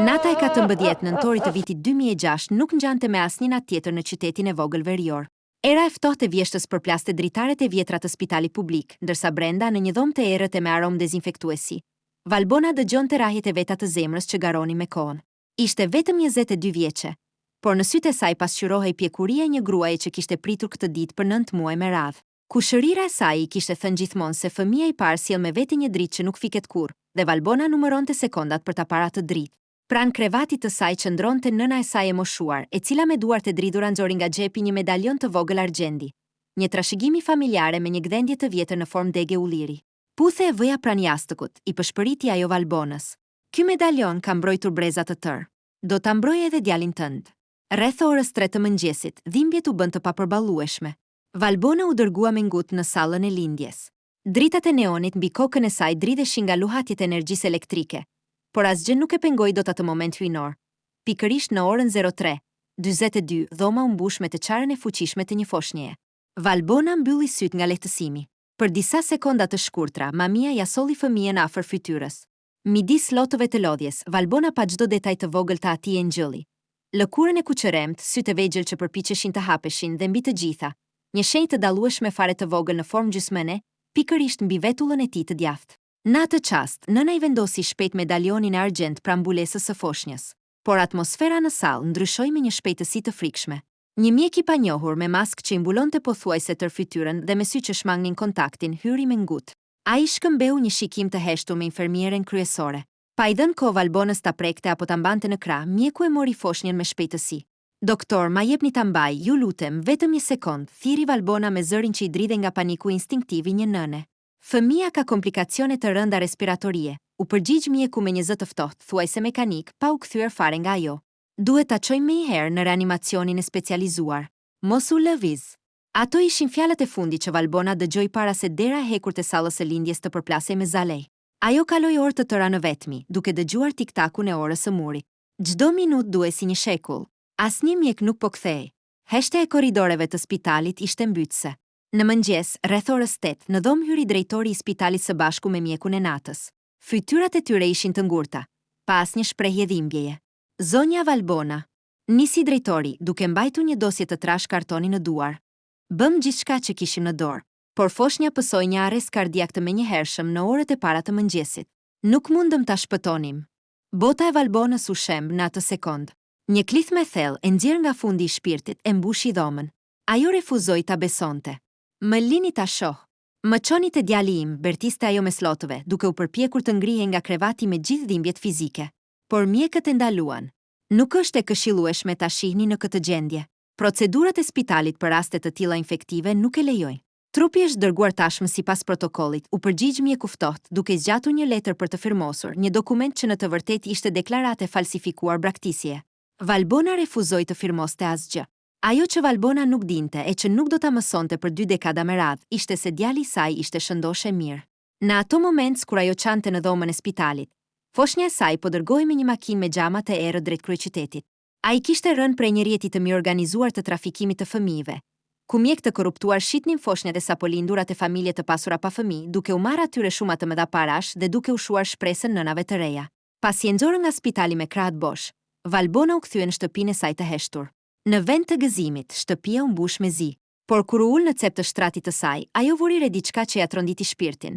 Nata e 14 nëntorit të vitit 2006 nuk ngjante me asnjë natë tjetër në qytetin e vogël verior. Era e ftohtë e vjeshtës përplaste dritaret e vjetra të spitalit publik, ndërsa brenda në një dhomë të errët e me aromë dezinfektuesi. Valbona dëgjonte rrahjet e veta të zemrës që garonin me kohën. Ishte vetëm 22 vjeçe, por në sytë e saj pasqyrohej pjekuria e një gruaje që kishte pritur këtë ditë për 9 muaj me radhë. Kushërira e saj i kishte thënë gjithmonë se fëmia i parë sjell me veti një dritë që nuk fiket kurrë, dhe Valbona numëronte sekondat për ta parë atë dritë. Pranë krevatit të saj qëndronte nëna e saj e moshuar, e cila me duart e dridhura nxori nga xhepi një medaljon të vogël argjendi. Një trashëgimi familjare me një gdhendje të vjetër në formë dege ulliri. Puthe e vëja pranë jastëkut, i përshpëriti ajo Valbonës. Ky medaljon ka mbrojtur breza të tërë. Do ta mbrojë edhe djalin tënd. Rreth orës 3 të mëngjesit, dhimbjet u bën të papërballueshme. Valbona u dërgua me ngut në sallën e lindjes. Dritat e neonit mbi kokën e saj dridheshin nga luhatjet e energjisë elektrike, por asgjë nuk e pengoi dot atë moment hyjnor. Pikërisht në orën 03:42, dhoma u mbush me të çarën e fuqishme të një foshnjeje. Valbona mbylli syt nga lehtësimi. Për disa sekonda të shkurtra, mamia ja solli fëmijën afër fytyrës. Midis lotëve të lodhjes, Valbona pa çdo detaj të vogël të atij e ngjylli. Lëkurën e kuqëremt, sytë e vegjël që përpiqeshin të hapeshin dhe mbi të gjitha, një shenjë të dallueshme fare të vogël në formë gjysmëne, pikërisht mbi vetullën e tij të djathtë. Në atë çast, nëna i vendosi shpejt medalionin e argjend pranë mbulesës së foshnjës, por atmosfera në sallë ndryshoi me një shpejtësi të frikshme. Një mjek i panjohur me maskë që i mbulonte pothuajse tërë fytyrën dhe me sy që shmangnin kontaktin hyri me ngut. Ai shkëmbeu një shikim të heshtur me infermieren kryesore. Pa i dhënë kohë Valbonës ta prekte apo ta mbante në krah, mjeku e mori foshnjën me shpejtësi. Doktor, ma jepni ta mbaj, ju lutem, vetëm një sekond, thiri Valbona me zërin që i dridhe nga paniku instinktiv i një nëne. Fëmia ka komplikacione të rënda respiratorie, u përgjigj mjeku me një zë të ftohtë, thuajse mekanik, pa u kthyer fare nga ajo. Duhet ta çojmë më herë në reanimacionin e specializuar. Mos u lëviz. Ato ishin fjalët e fundit që Valbona dëgjoi para se dera e hekur të sallës së lindjes të përplasej me zalej. Ajo kaloi orë të tëra në vetmi, duke dëgjuar tiktakun e orës së murit. Çdo minutë duhej si një shekull. Asnjë mjek nuk po kthehej. Heshtja e korridoreve të spitalit ishte mbytëse. Në mëngjes, rreth orës 8, në dhomë hyri drejtori i spitalit së bashku me mjekun e natës. Fytyrat e tyre ishin të ngurta, pa asnjë shprehje dhimbjeje. Zonja Valbona, nisi drejtori, duke mbajtur një dosje të trash kartoni në duar. Bëm gjithçka që kishim në dorë, por foshnja pësoi një arrest kardiak të menjëhershëm në orët e para të mëngjesit. Nuk mundëm ta shpëtonim. Bota e Valbonës u shemb në atë sekond. Një klith me thellë e nxjerr nga fundi i shpirtit e mbushi dhomën. Ajo refuzoi ta besonte. Më lini ta shoh. Më çoni te djali im, bertiste ajo me slotëve, duke u përpjekur të ngrihej nga krevati me gjithë dhimbjet fizike. Por mjekët e ndaluan. Nuk është e këshillueshme ta shihni në këtë gjendje. Procedurat e spitalit për raste të tilla infektive nuk e lejojnë. Trupi është dërguar tashmë sipas protokollit, u përgjigj mjeku ftohtë, duke zgjatur një letër për të firmosur, një dokument që në të vërtetë ishte deklarate falsifikuar braktisje. Valbona refuzoi të firmoste asgjë. Ajo që Valbona nuk dinte e që nuk do ta mësonte për 2 dekada me radhë, ishte se djali i saj ishte shëndoshe mirë. Në ato moment kur ajo çante në dhomën e spitalit, foshnja e saj po dërgohej me një makinë me xhama të errët drejt kryeqytetit. Ai kishte rënë prej një rjeti të mirëorganizuar të trafikimit të fëmijëve, ku mjek të korruptuar shitnin foshnjat e sapo lindurat e familje të pasura pa fëmijë, duke u marrë atyre shumë të mëdha parash dhe duke ushuar shpresën nënave të reja. Pasi e nxorën nga spitali me krahët bosh, Valbona u kthye në shtëpinë e saj të heshtur. Në vend të gëzimit, shtëpia u mbush me zi, por kur u ul në cep të shtratit të saj, ajo vuri re diçka që ja tronditi shpirtin.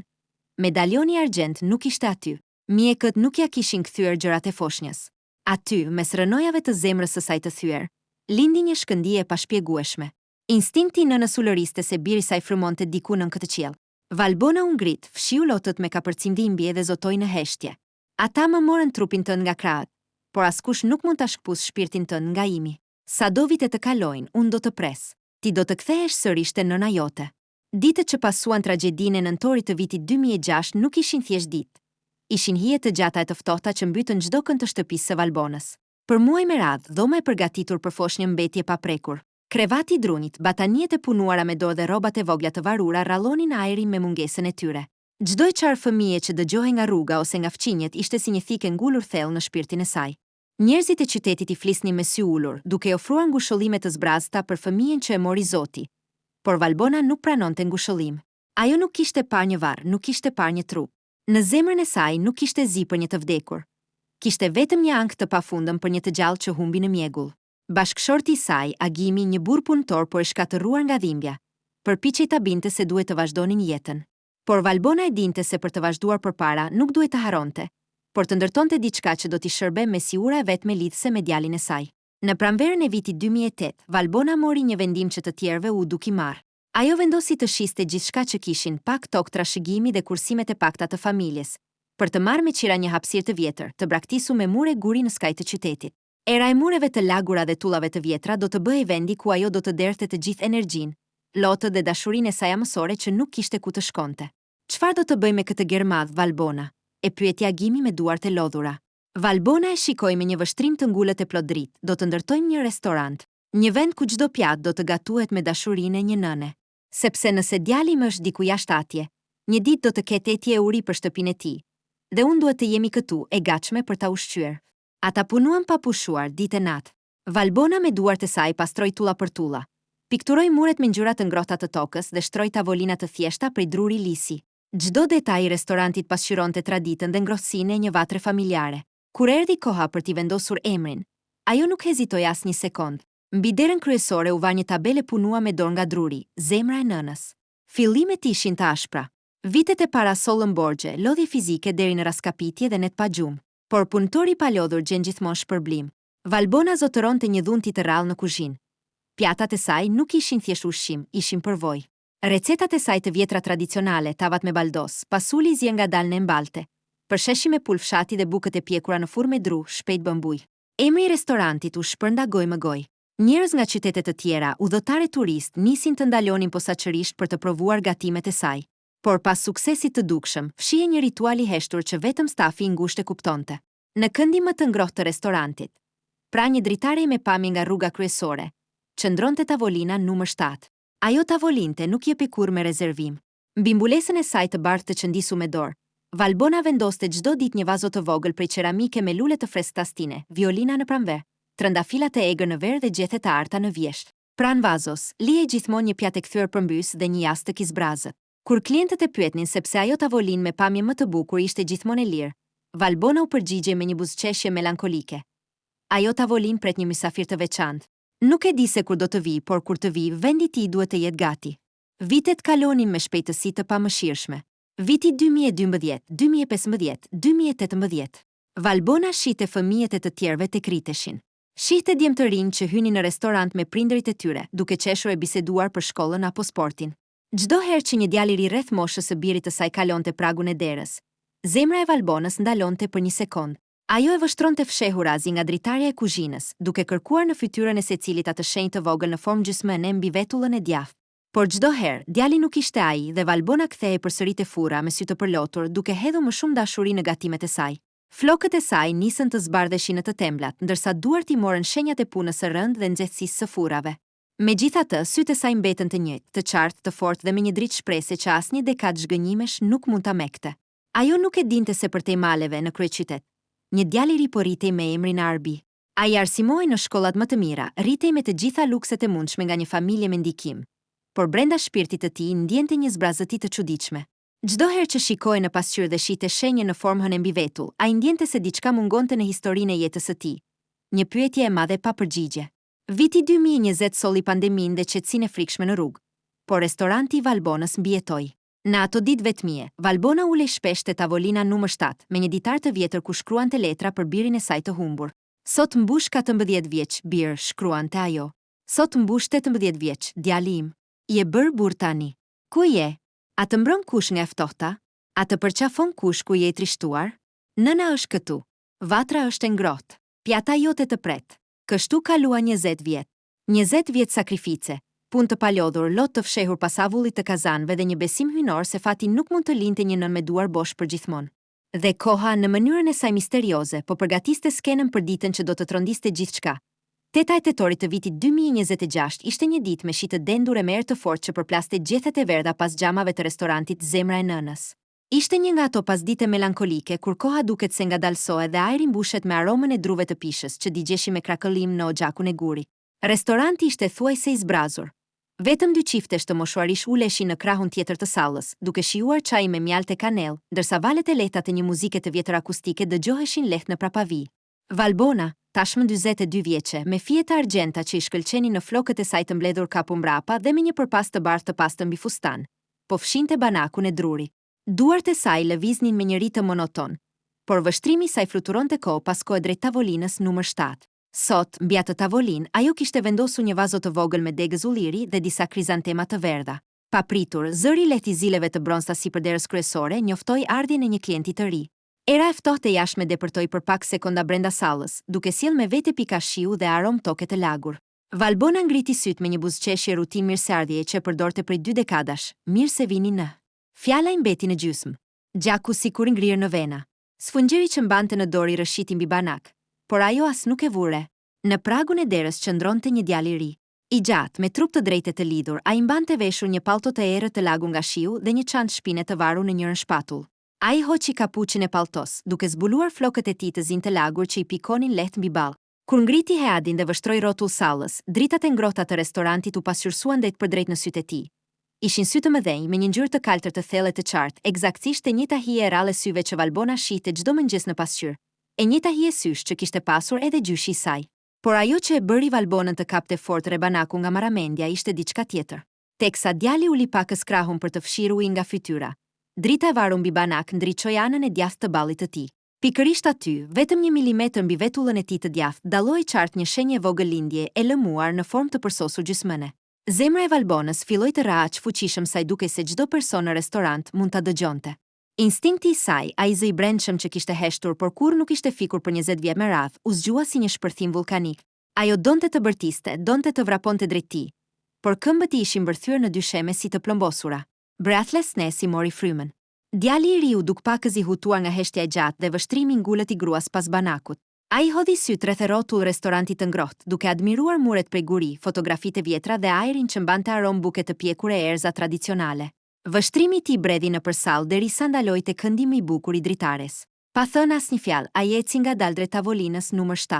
Medalioni argjend nuk ishte aty. Mjekët nuk ja kishin kthyer gjërat e foshnjës. Aty, mes rënojave të zemrës së saj të thyer, lindi një shkëndije e pashpjegueshme. Instinkti i nënës u lëriste se biri saj frymonte diku nën këtë qiell. Valbona u ngrit, fshiu lotët me kapërcim dhimbje dhe zotoi në heshtje. Ata më morën trupin tënd nga krahët, por askush nuk mund ta shkpus shpirtin tënd nga imi. Sa do vite të kalojnë, unë do të pres. Ti do të kthehesh sërish te nëna jote. Ditët që pasuan tragjedinë e nëntorit të vitit 2006 nuk ishin thjesht ditë. Ishin hije të gjata e të ftohta që mbytën çdo kënd të shtëpisë së Valbonës. Për muaj me radhë, dhoma e përgatitur për foshnjë mbetje pa prekur. Krevati i drunit, bataniet e punuara me dorë dhe rrobat e vogla të varura rallonin ajrin me mungesën e tyre. Çdo çfarë fëmije që dëgjohej nga rruga ose nga fqinjet ishte si një thikë ngulur thellë në shpirtin e saj. Njerëzit e qytetit i flisnin me sy ulur, duke ofruar ngushëllime të zbrazta për fëmijën që e mori Zoti. por Valbona nuk pranonte ngushëllim. Ajo nuk kishte parë një varr, nuk kishte parë një trup. Në zemrën e saj nuk kishte zi për një të vdekur. Kishte vetëm një ankth të pafundëm për një të gjallë që humbi në mjegull. Bashkëshorti i saj, Agimi, një burr punëtor, por e shkatërruar nga dhimbja, përpiqej ta binte se duhet të vazhdonin jetën. Por Valbona e dinte se për të vazhduar përpara nuk duhet të harronte, por të ndërtonte diçka që do t'i shërbe me sigura e vet me lidhse me djalin e saj. Në pranverën e vitit 2008, Valbona mori një vendim që të tjerëve u duki marr. Ajo vendosi të shiste gjithçka që kishin, pak tokë, trashëgimi dhe kursimet e pakta të familjes, për të marrë me qira një hapësirë të vjetër, të braktisu me mure guri në skaj të qytetit. Era e mureve të lagura dhe tullave të vjetra do të bëhej vendi ku ajo do të derdhte të gjithë energjinë, lotët dhe dashurinë e saj amësore që nuk kishte ku të shkonte. Çfarë do të bëj me këtë germadh, Valbona? E pyeti Agimi me duart e lodhura. Valbona e shikoi me një vështrim të ngulët e plot dritë. Do të ndërtojmë një restorant, një vend ku çdo pjatë do të gatuhet me dashurinë e një nëne. Sepse nëse djali më është diku jashtë atje, një ditë do të ketë etje e uri për shtëpinë e tij. Dhe unë duhet të jemi këtu, e gatshme për ta ushqyer. Ata punuan pa pushuar ditë e natë. Valbona me duart e saj pastroi tulla për tulla. Pikturoi muret me ngjyra të ngrohta të tokës dhe shtroi tavolina të thjeshta prej druri lisi. Çdo detaj i restorantit pasqyronte traditën dhe ngrohtësinë e një vatre familjare. Kur erdhi koha për t'i vendosur emrin, ajo nuk hezitoi as një sekond. Mbi derën kryesore u va një tabelë punua me dorë nga druri, zemra e nënës. Fillimet ishin të ashpra. Vitet e para sollën borxhe, lodhje fizike deri në raskapitje dhe net pa gjumë, por punëtori i palodhur gjen gjithmonë shpërblim. Valbona zotëronte një dhunti të rrallë në kuzhinë. Pjatat e saj nuk ishin thjesht ushqim, ishin përvojë. Recetat e saj të vjetra tradicionale, tavat me baldos, pasuli zje nga dalë në embalte, përsheshi me pulfshati dhe bukët e pjekura në furrë me dru, shpejt bën. Emri i restorantit u shpërnda gojë më gojë. Njerëz nga qytetet të tjera, udhëtarë turist, nisin të ndalonin posaçërisht për të provuar gatimet e saj. Por pas suksesit të dukshëm, fshihej një ritual i heshtur që vetëm stafi i ngushtë e kuptonte. Në këndin më të ngrohtë të restorantit, pra një dritare me pamje nga rruga kryesore, qëndronte tavolina numër 7. Ajo tavolinte nuk jepi kurrë me rezervim. Mbi mbulesën e saj të bardhë të qëndisu me dorë, Valbona vendoste çdo ditë një vazo të vogël prej qeramike me lule të freskëta stine, violina në pranver, trëndafilat e egër në ver dhe gjethe të arta në vjesht. Pran vazos, lihej gjithmonë një pjatë e kthyer përmbys dhe një jas të kizbrazët. Kur klientët e pyetnin sepse ajo tavolinë me pamje më të bukur ishte gjithmonë e lirë, Valbona u përgjigjej me një buzëqeshje melankolike. Ajo tavolinë pret një mysafir të veçantë. Nuk e di se kur do të vi, por kur të vi, vendi i tij duhet të jetë gati. Vitet kalonin me shpejtësi të pamëshirshme. Viti 2012, 2015, 2018. Valbona shihte fëmijët e të tjerëve të kriteshin. Shihte djemë të rinj që hynin në restorant me prindërit e tyre, duke qeshur e biseduar për shkollën apo sportin. Çdo herë që një djalë i ri rreth moshës së birit të saj kalonte pragun e derës, zemra e Valbonës ndalonte për një sekond. Ajo e vështronte fshehurazi nga dritarja e kuzhinës, duke kërkuar në fytyrën e secilit atë shenjë të vogël në formë gjysmëne mbi vetullën e djathtë. Por çdo herë, djali nuk ishte ai dhe Valbona kthehej përsëri te furra me sy të përlotur, duke hedhur më shumë dashuri në gatimet e saj. Flokët e saj nisën të zbardheshin në të temblat, ndërsa duart i morën shenjat e punës së rëndë dhe nxehtësisë së furrave. Megjithatë, sytë e saj mbetën të njëjtë, të qartë, të fortë dhe me një dritë shprehëse që asnjë dekadë zhgënjimesh nuk mund ta mekte. Ajo nuk e dinte se përtej maleve në kryeqytet, një djalë i ri po rritej me emrin Arbi. Ai arsimoi në shkollat më të mira, rritej me të gjitha lukset e mundshme nga një familje me ndikim, por brenda shpirtit të tij ndjente një zbrazëti të çuditshme. Çdo herë që shikoi në pasqyrë dhe shihte shenjë në formën e mbi vetull, ai ndjente se diçka mungonte në historinë e jetës së tij. Një pyetje e madhe pa përgjigje. Viti 2020 solli pandemin dhe qetësinë e frikshme në rrugë, por restoranti i Valbonës mbijetoi. Në ato ditë vetmie, Valbona ulej shpesh te tavolina numër 7 me një ditar të vjetër ku shkruante letra për birin e saj të humbur. Sot mbush 14 vjeç, bir, shkruante ajo. Sot mbush 18 vjeç, djali im. Je bër burr tani. Ku je? A të mbron kush nga e ftohta? A të përqafon kush ku je i trishtuar? Nëna është këtu. Vatra është e ngrohtë. Pjata jote të pret. Kështu kalua 20 vjet. 20 vjet sakrifice, punë të palodhur, lot të fshehur pas avullit të kazanëve dhe një besim hynor se fati nuk mund të linte një nën me duar bosh për gjithmonë. Dhe koha në mënyrën e saj misterioze po përgatiste skenën për ditën që do të trondiste gjithçka. 8 tetorit të vitit 2026 ishte një ditë me shi të dendur e me erë të fortë që përplaste gjethet e verdha pas xhamave të restorantit Zemra e Nënës. Ishte një nga ato pasdite melankolike kur koha duket se ngadalsohet dhe ajri mbushet me aromën e druve të pishës që digjeshi me krakëllim në oxhakun e gurit. Restoranti ishte thuajse i zbrazur. Vetëm 2 qiftesh të moshuarish uleshin në krahun tjetër të sallës, duke shijuar çaj me mjaltë e kanellë, ndërsa valet e lehta të një muzike të vjetër akustike dëgjoheshin lehtë në prapavi. Valbona, tashmë 42 vjeçe, me fije të argjenta që i shkëlqenin në flokët e saj të mbledhur kapu mbrapa dhe me një përpas të bardhë të pastë mbi fustan, po fshinte banakun e drurit. Duart e saj lëviznin me një ritëm monoton, por vështrimi i saj fluturonte kohë pas kohë drejt tavolinës numër 7. Sot, mbi atë tavolinë, ajo kishte vendosur një vazo të vogël me degëz ulliri dhe disa krizantema të verdha. Pa pritur, zëri lehtë i zileve të bronzta sipërderës kryesore njoftoi ardhjen e një klienti të ri. Era e ftohtë e jashtme depërtoi për pak sekonda brenda sallës, duke sjellë me vete pika shiu dhe aromë toke të lagur. Valbona ngriti syt me një buzëqeshje rutinë mirëseardhjeje që përdorte prej 2 dekadash. Mirë se vini në. Fjala i mbeti në gjysmë. Gjaku sikur ngrirë në vena. Sfungjeri që mbante në dorë i rëshiti mbi banak, por ajo as nuk e vure. Në pragun e derës qëndronte një djalë i ri. I gjatë, me trup të drejtë të lidhur, ai mbante veshur një pallto të errët të lagur nga shiu dhe një çantë shpine të varur në njërin shpatull. Ai hoqi kapuçin e palltos, duke zbuluar flokët e tij të zi të lagur që i pikonin lehtë mbi ball. Kur ngriti headin dhe vështroi rrotull sallës, dritat e ngrohta të restorantit u pasqyrsuan drejt për drejt në sytë e tij. Ishin sy të mëdhenj me një ngjyrë të kaltër të thellë të qartë, eksaktësisht e njëjta hije e rrallë e syve që Valbona shihte çdo mëngjes në pasqyrë. E njëjta hije sysh që kishte pasur edhe gjyshi i saj. Por ajo që e bëri Valbonën të kapte fort rebanaku nga maramendja ishte diçka tjetër. Teksa djali uli pakës krahun për të fshirë ujin nga fytyra, drita e varur mbi banak ndriçoi anën e djathtë të ballit të tij. Pikërisht aty, vetëm 1 milimetër mbi vetullën e tij të djathtë, dalloi qartë një shenjë vogël lindje e lëmuar në formë të përsosur gjysmëne. Zemra e Valbonës filloi të rrahej fuqishëm saj duke se çdo person në restorant mund ta dëgjonte. Instinkti i saj, ai zë i brendshëm që kishte heshtur por kur nuk ishte fikur për 20 vjet me radhë, u zgjua si një shpërthim vulkanik. Ajo donte të bërtiste, donte të vraponte drejt tij, por këmbët i ishin mbërthyer në 2 sheme si të plombosura. Breathlessness i mori frymën. Djali i ri u duk pakës i hutuar nga heshtja e gjatë dhe vështrimi ngulët i gruas pas banakut. Ai hodhi syt rreth rrotull restorantit të ngrohtë, duke admiruar muret prej guri, fotografitë e vjetra dhe ajrin që mbante aromë buke të pjekur e erza tradicionale. Vështrimi i tij bredhi nëpër sallë derisa ndaloi te këndi më i bukur i dritares. Pa thënë asnjë fjalë, ai eci ngadalë drejt tavolinës numër 7.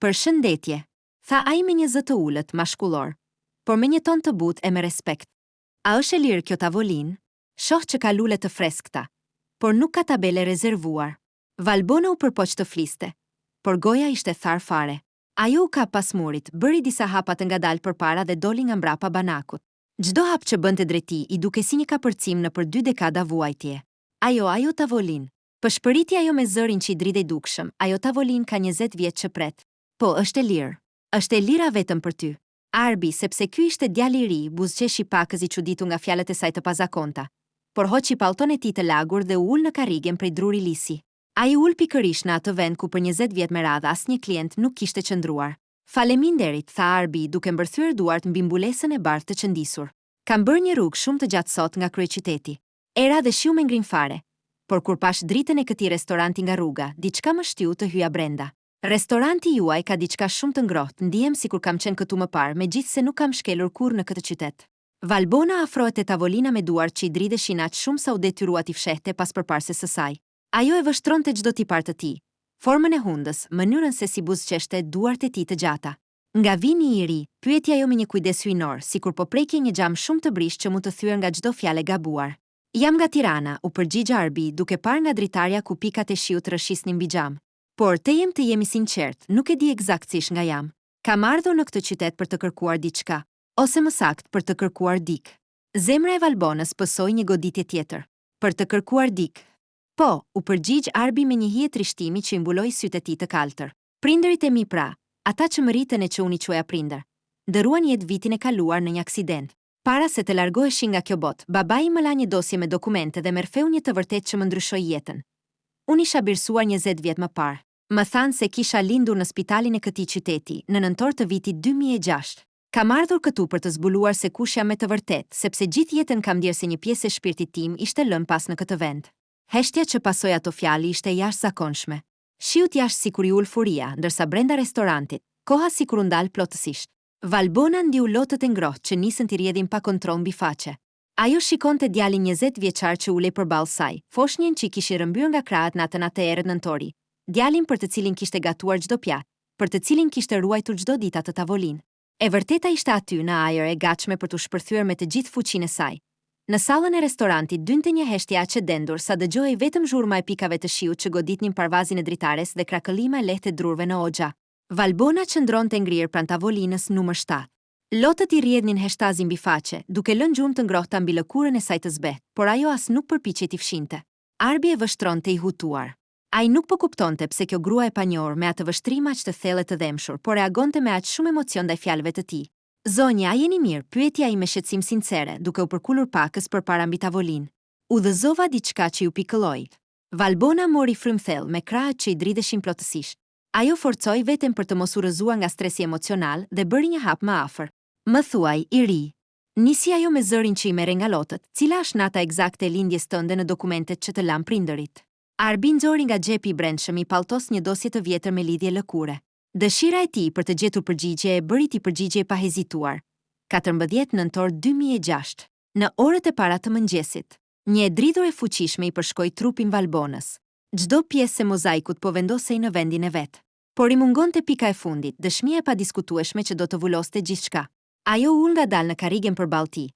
Përshëndetje, tha ai me një zë të ulët, mashkullor, por me një ton të butë e me respekt. A është e lirë kjo tavolinë? Shoh që ka lule të freskëta, por nuk ka tabele rezervuar. Valbona u përpoq të fliste, por goja ishte tharë fare. Ajo u ka pas murit, bëri disa hapa të ngadalë përpara dhe doli nga mbrapa banakut. Çdo hap që bënte drejt tij i duke si një kapërcim në për 2 dekada vuajtje. Ajo tavolinë. Pëshpëriti ajo me zërin që i dridej dukshëm. Ajo tavolinë ka 20 vjet që pret. Po, është e lirë. Është e lira vetëm për ty. Arbi, sepse ky ishte djali i ri, buzëqeshi pakës i çuditur nga fjalët e saj të pazakonta. Por hoqi pallton e tij të lagur dhe u ul në karrigen prej druri lisi. Ai ul pikërisht në atë vend ku për 20 vjet me radhë asnjë klient nuk kishte qëndruar. Faleminderit, tha Arbi duke mbërthyer duart mbi mbulesën e bardhë të qëndisur. Kam bërë një rrugë shumë të gjatë sot nga kryeqyteti. Era dhe shiu me ngrim fare. Por kur pash dritën e këtij restoranti nga rruga, diçka më shtyu të hyja brenda. Restoranti juaj ka diçka shumë të ngrohtë, ndihem sikur kam qenë këtu më parë, megjithse nuk kam shkelur kurrë në këtë qytet. Valbona afrohet te tavolina me duart që i dridheshin aq shumë sa u detyrua t'i fshehte pas përparses së saj. Ajo e vështronte çdo tipar të tij. Formën e hundës, mënyrën se si buzëqeshte duart e tij të gjata. Nga vini i ri, pyeti ajo me një kujdes hyjnor, sikur po prekje një xham shumë të brishtë që mund të thyer nga çdo fjalë gabuar. Jam nga Tirana, u përgjigj Arbi, duke parë nga dritarja ku pikat e shiut rrëshisnin mbi xham. Por të jemi sinqert, nuk e di eksaktësisht nga jam. Kam ardhur në këtë qytet për të kërkuar diçka, ose më saktë për të kërkuar dik. Zemra e Valbonës pësoi një goditje tjetër. Për të kërkuar dik. Po, u përgjigj Arbi me një hije trishtimi që i mbuloi sytë e tij të kaltër. Prindërit e mi pra, ata që më rritën e që unë i quaja prindër, dëruan jetë vitin e kaluar në një aksident. Para se të largoheshin nga kjo botë, babai më la një dosje me dokumente dhe merrfeu një të vërtetë që më ndryshoi jetën. Unë isha birsuar 20 vjet më parë. Më thanë se kisha lindur në spitalin e këtij qyteti, në nëntor të vitit 2006. Kam ardhur këtu për të zbuluar se kush jam me të vërtetë, sepse gjithë jetën kam ndjerë se një pjesë e shpirtit tim ishte lënë pas në këtë vend. Heshtja që pasoi ato fjalë ishte jashtëzakonshme. Shiut jashtë sikur i ul furia, ndërsa brenda restorantit, koha sikur u ndal plotësisht. Valbona ndiu lotët e ngrohtë që nisën t'i rrjedhin pa kontroll mbi faqe. Ajo shikonte djalin 20 vjeçar që ulej përballë saj, foshnjën që i kishte rrëmbyer nga krahët natën atë erët nëntori. Djalin për të cilin kishte gatuar çdo pjatë, për të cilin kishte ruajtur çdo ditë atë tavolinë. E vërteta ishte aty në ajër e gatshme për t'u shpërthyer me të gjithë fuqinë e saj. Në sallën e restorantit dynte një heshtje aq e dendur sa dëgjoi vetëm zhurma e pikave të shiut që goditnin parvazin e dritares dhe krakëllima e lehtë e drurve në ogja. Valbona qëndronte ngrirë pranë tavolinës numër 7. Lotët i rrjedhnin heshtazin mbi faqe, duke lënë gjumë të ngrohta mbi lëkurën e saj të zbehtë, por ajo as nuk përpiqej t'i fshinte. Arbi e vështronte i hutuar. Ai nuk po kuptonte pse kjo grua e panjohur me atë vështrim aq të thellë të dhemshur, por reagonte me aq shumë emocion ndaj fjalëve të tij. Zonja, a jeni mirë? Pyeti ai me shqetësim sincere, duke u përkulur pakës përpara mbi tavolinë. Udhëzova diçka që ju pikëlloi. Valbona mori frymthell me krahët që i dridheshin plotësisht. Ajo forcoi veten për të mos u rrëzuar nga stresi emocional dhe bëri një hap më afër. Më thuaj, i ri. Nisi ajo me zërin që i merre nga lotët, cila është nata eksakte e lindjes tënde në dokumentet që të lam prindërit. Arbi nxori nga xhepi i brendshëm i palltos një dosje të vjetër me lidhje lëkure. Dëshira e tij për të gjetur përgjigje e bëri ti përgjigje pa hezituar. 14 nëntor 2006. Në orët e para të mëngjesit, një e dridhur e fuqishme i përshkoi trupin Valbonës. Çdo pjesë e mozaikut po vendosej në vendin e vet. Por i mungonte pika e fundit, dëshmia e padiskutueshme që do të vuloste gjithçka. Ajo ul ngadalë në karrigen përballë tij.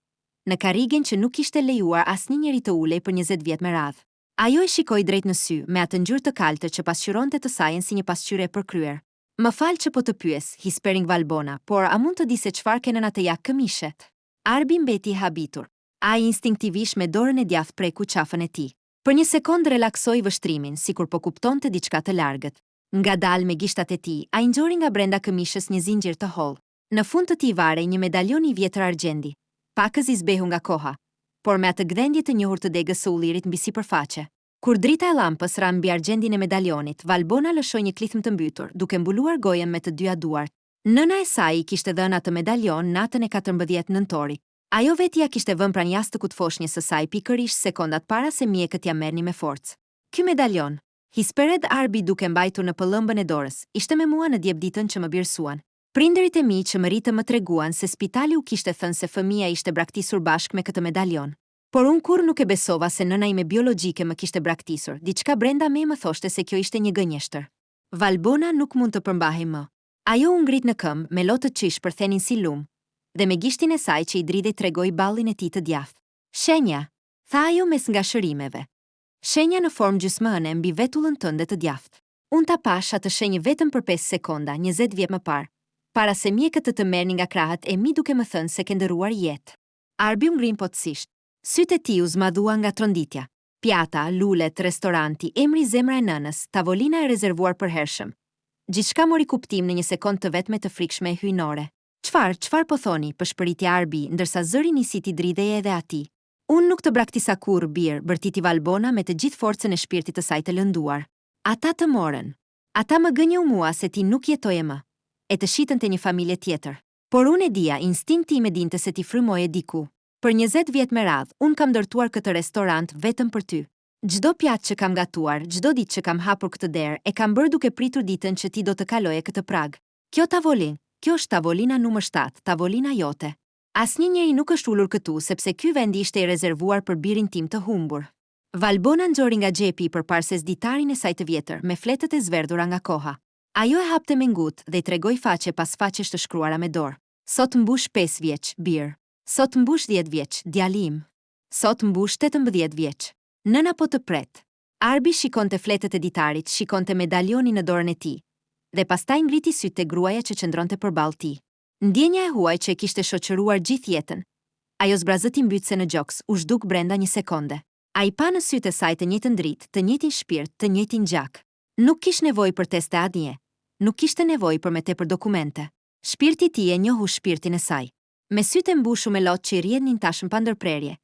Në karrigen që nuk ishte lejuar asnjë njeri të ulej për 20 vjet me radhë. Ajo e shikoi drejt në sy, me atë ngjyrë të kaltër që pasqyronte të sajën si një pasqyrë e përkryer. Më fal që po të pyes, hispering Valbona, por a mund të di se çfarë kanë atë jak këmishet? Arbi mbeti i habitur. Ai instinktivisht me dorën e djathtë preku qafën e tij. Për një sekondë relaksoi vështrimin, sikur po kuptonte diçka të largët. Ngadalë me gishtat e tij, ai ngjori nga brenda këmishës një zinxhir të hollë. Në fund të tij varej një medaljon i vjetër argjendi. Pakës i zbehu nga koha, por me atë gdhendje të njohur të degës së ullirit mbi sipërfaqe. Kur drita e llampës ra mbi argjendin e medaljonit, Valbona lëshoi një klithm të mbytur, duke mbuluar gojën me të dyja duart. Nëna e saj i kishte dhënë atë medaljon natën e 14 nëntorit. Ajo vetja kishte vënë pranë jastëkut foshnjës së saj pikërisht sekondat para se mjekët ja merrnin me forcë. Ky medaljon, hispered Arbi duke mbajtur në pëllëmbën e dorës, ishte me mua në diepditën që më birsuan. Prindërit e mi që më rritë më treguan se spitali u kishte thënë se fëmia ishte braktisur bashkë me këtë medaljon. Por unë kur nuk e besova se nëna ime biologjike më kishte braktisur, diçka brenda me më thoshte se kjo ishte një gënjeshtër. Valbona nuk mund të përmbahej më. Ajo u ngrit në këmbë me lotë të qish përthenin si lum, dhe me gishtin e saj që i dridhej tregoi ballin e tij të djathtë. Shenja, tha ajo mes ngashërimeve. Shenja në formë gjysmëne mbi vetullën tënde të djathtë. Unë ta pash atë shenjë vetëm për 5 sekonda, 20 vjet më parë, para se mjekët të merrnin nga krahët e mi duke më thënë se ke ndëruar jetë. Arbi u ngrin potësisht. Sytë e tij u zmadhua nga tronditja. Pjata, lulet, restoranti, emri zemra e nënës, tavolina e rezervuar për hershëm. Gjithçka mori kuptim në një sekondë të vetme të frikshme e hyjnore. Çfarë po thoni? Përshpëriti Arbi, ndërsa zëri nisi t'i dridhej edhe atij. Unë nuk të braktisa kurrë, bir, bërtiti Valbona me të gjithë forcën e shpirtit të saj të lënduar. Ata të morën. Ata më gënjeu mua se ti nuk jetoje më. E të shitën te një familje tjetër. Por unë e dija, instinkti im e dinte se ti frymoje diku. Për 20 vjet me radhë, unë kam ndërtuar këtë restorant vetëm për ty. Çdo pjatë që kam gatuar, çdo ditë që kam hapur këtë derë, e kam bërë duke pritur ditën që ti do të kaloje këtë prag. Kjo është tavolina numër 7, tavolina jote. Asnjë njeri nuk është ulur këtu sepse ky vend ishte i rezervuar për birin tim të humbur. Valbona nxori nga xhepi përparses ditarin e saj të vjetër me fletët e zverdhura nga koha. Ajo e hapte me ngut dhe i tregoi faqe pas faqesh të shkruara me dorë. Sot mbush 5 vjeç, bir. Sot mbush 10 vjeç, djalim. Sot mbush 18 vjeç. Nëna po të pret. Arbi shikonte fletët e ditarit, shikonte medaljonin në dorën e tij, dhe pastaj ngriti sytë te gruaja që qëndronte përballë tij. Ndjenja e huaj që e kishte shoqëruar gjithë jetën. Ajo zbrazëti mbytse në gjoks, u zhduk brenda një sekonde. Ai pa në sytë e saj të njëjtën dritë, të njëjtin shpirt, të njëjtin gjak. Nuk kishte nevojë për teste ADN. Nuk kishte nevojë për me tepër dokumente. Shpirti i tij e njohu shpirtin e saj. Me sytë e mbushur me lotë që i rrjedhnin tashmë pa ndërprerje,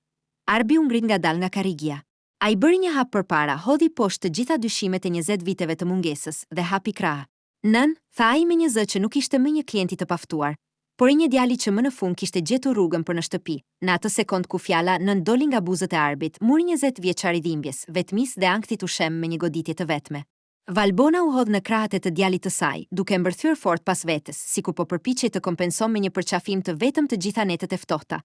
Arbi u ngrit ngadalë nga karrigia. Ai bëri një hap përpara, hodhi poshtë të gjitha dyshimet e 20 viteve të mungesës dhe hapi krah. Nën, tha ai me një zë që nuk ishte më një klienti të paftuar, por një djali që më në fund kishte gjetur rrugën për në shtëpi. Në atë sekond ku fjala nën doli nga buzët e Arbit, muri 20 vjeçari dhimbjes, vetmis dhe ankthit u shem me një goditje të vetme. Valbona u hodh në krahët e të djalit të saj, duke mbërthyer fort pas vetes, sikur po përpiqej të kompensonte me një përqafim të vetëm të gjitha netet e ftohta,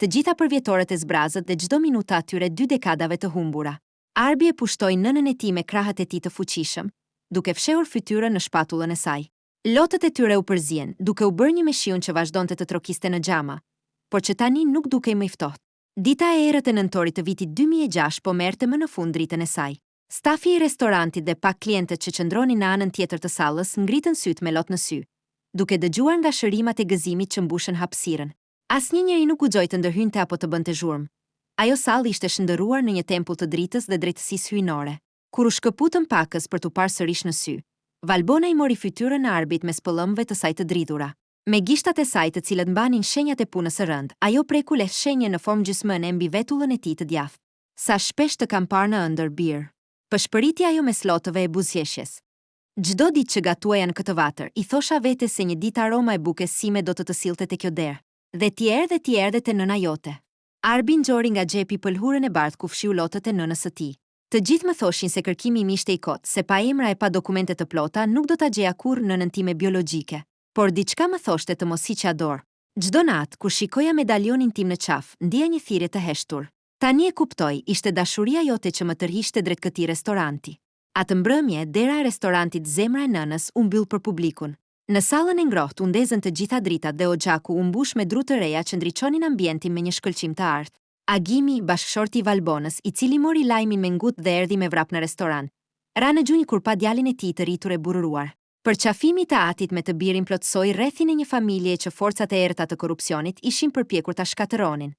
të gjitha përvjetoret e zbrazët dhe çdo minutë atyre 2 dekadave të humbura. Arbi e pushtoi nënën e tij me krahët e tij të fuqishëm, duke fshehur fytyrën në shpatullën e saj. Lotët e tyre u përzien, duke u bërë një me shiun që vazhdonte të trokiste në xhama, por që tani nuk dukej më i ftohtë. Dita e erët e nëntorit të vitit 2006 po merrte më në fund dritën e saj. Stafi i restorantit dhe pak klientët që qëndronin në anën tjetër të sallës ngritën sytë me lot në sy, duke dëgjuar nga shërimat e gëzimit që mbushën hapësirën. Asnjë njeri nuk guxoi të ndërhynte apo të bënte zhurmë. Ajo sallë ishte shndërruar në një tempull të dritës dhe drejtësisë hyjnore. Kur u shkëputën pakës për t'u parë sërish në sy, Valbona i mori fytyrën në arbit me spëllëmve të saj të dridhura. Me gishtat e saj të cilët mbanin shenjat e punës së rënd, ajo preku lehtë shenje në formë gjysmëne mbi vetullën e tij të djathtë. Sa shpesh të kam parë në ëndër bir. Pëshpëriti ajo me slotëve e buzëqeshjes. Çdo ditë që gatuaja në këtë vatër, i thosha vete se një ditë aroma e bukës sime do të sillte te kjo derë. Dhe ti erdhe te nëna jote. Arbi nxori nga xhepi pëlhurën e bardhë ku fshiu lotët e nënës së tij. Të gjithë më thoshin se kërkimi im ishte i kotë, se pa emra e pa dokumente të plota nuk do ta gjeja kurrë nënën time biologjike. Por diçka më thoshte të mos hiqja dorë. Çdo natë kur shikoja medaljonin tim në qaf, ndjeja një thirrje të heshtur. Tani e kuptoj, ishte dashuria jote që më tërhiqte drejt këtij restoranti. Atë mbrëmje, dera e restorantit Zemra e Nënës u mbyll për publikun. Në sallën e ngrohtë u ndezën të gjitha dritat dhe oxhaku u mbush me dru të reja që ndriçonin ambientin me një shkëlqim të artë. Agimi, bashkëshorti i Valbonës, i cili mori lajmin me ngut dhe erdhi me vrap në restoran, ra në gjunjë kur pa djalin e tij të rritur e bururuar. Përqafimi të atit me të birin plotsoi rrethin e një familje që forcat e errëta të korrupsionit ishin përpjekur ta shkatëronin,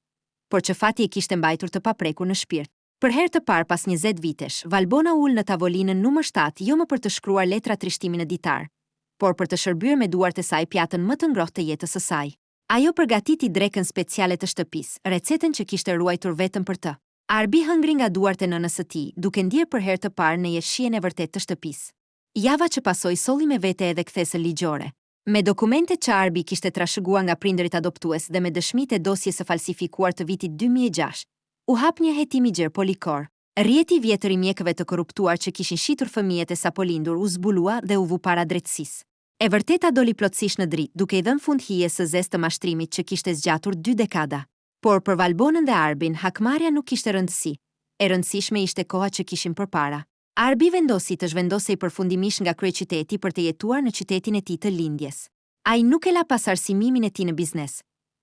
por që fati e kishte mbajtur të paprekur në shpirt. Për herë të parë pas 20 vitesh, Valbona ul në tavolinën numër 7 jo më për të shkruar letra trishtimin në ditar, por për të shërbyer me duart e saj pjatën më të ngrohtë të jetës së saj. Ajo përgatiti drekën speciale të shtëpisë, recetën që kishte ruajtur vetëm për të. Arbi hëngri nga duart e nënës së tij, duke ndier për herë të parë në jeshien e vërtet të shtëpisë. Java që pasoi solli me vete edhe kthesën ligjore. Me dokumentet që Arbi kishte trashëguar nga prindërit adoptues dhe me dëshmitë e dosjes së falsifikuar të vitit 2006, u hap një hetim i gjerë polikor. Rrjeti i vjetër i mjekëve të korruptuar që kishin shitur fëmijët e sapo lindur u zbulua dhe u vu para drejtësisë. E vërteta doli plotësisht në dritë, duke i dhënë fund hijes së zezë të mashtrimit që kishte zgjatur 2 dekada. Por për Valbonën dhe Arbin, hakmarrja nuk kishte rëndësi. E rëndësishme ishte koha që kishin përpara. Arbi vendosi të zhvendosej përfundimisht nga kryeqyteti për të jetuar në qytetin e tij të lindjes. Ai nuk e la pasarësimimin e tij në biznes,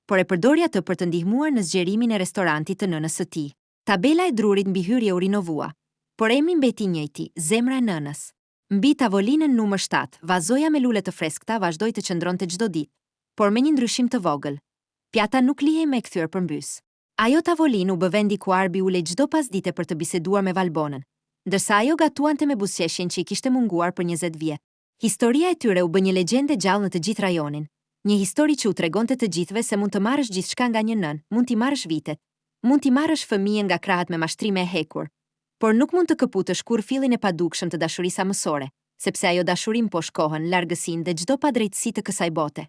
por e përdori atë për të ndihmuar në zgjerimin e restorantit të nënës së tij. Tabela e drurit mbi hyrje u rinovua, por emri mbeti i njëjti, Zemra e Nënës. Mbi tavolinën numër 7, vazoja me lule të freskëta vazhdoi të qëndronte çdo ditë, por me një ndryshim të vogël. Pjata nuk lihej me kthyer përmbys. Ajo tavolinë u bë vendi ku Arbi ulej çdo pasdite për të biseduar me Valbonën, ndërsa ajo gatuante me buzëqeshjen që i kishte munguar për 20 vjet. Historia e tyre u bë një legjendë gjallë në të gjithë rajonin, një histori që u tregonte të gjithëve se mund të marrësh gjithçka nga një nën, mund t'i marrësh vitet, mund t'i marrësh fëmijën nga krahat me mashtrime e hekur, por nuk mund të këputësh kur fillin e padukshëm të dashurisë amësore, sepse ajo dashuri mposh kohën, largësinë dhe çdo padrejtësi të kësaj bote.